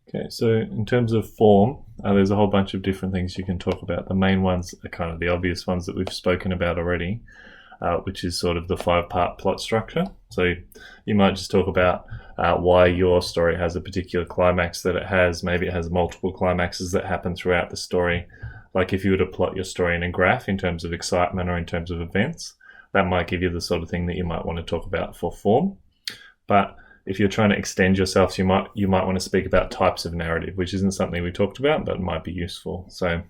Okay, so in terms of form, there's a whole bunch of different things you can talk about. The main ones are kind of the obvious ones that we've spoken about already, which is sort of the 5-part plot structure. So you might just talk about why your story has a particular climax that it has. Maybe it has multiple climaxes that happen throughout the story. Like if you were to plot your story in a graph in terms of excitement or in terms of events, that might give you the sort of thing that you might want to talk about for form. But if you're trying to extend yourself, you might want to speak about types of narrative, which isn't something we talked about, but it might be useful. So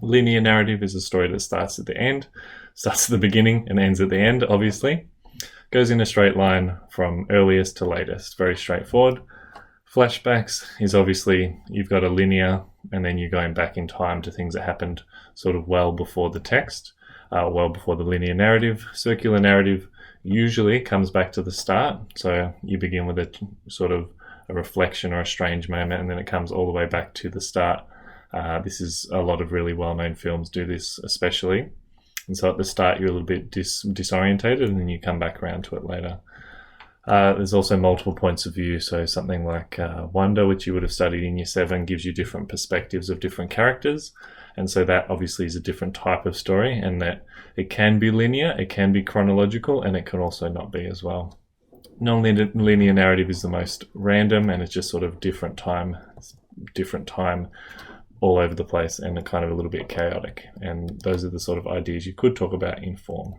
linear narrative is a story that starts at the beginning and ends at the end, obviously. Goes in a straight line from earliest to latest, very straightforward. Flashbacks is obviously, you've got a linear and then you're going back in time to things that happened sort of well before the text, well before the linear narrative. Circular narrative usually comes back to the start. So you begin with a sort of a reflection or a strange moment, and then it comes all the way back to the start. This is a lot of really well-known films do this especially. And so at the start you're a little bit disorientated and then you come back around to it later. There's also multiple points of view. So something like Wonder, which you would have studied in Year 7, gives you different perspectives of different characters. And so that obviously is a different type of story, and that it can be linear, it can be chronological, and it can also not be as well. Non-linear narrative is the most random, and it's just sort of different time all over the place, and kind of a little bit chaotic. And those are the sort of ideas you could talk about in form.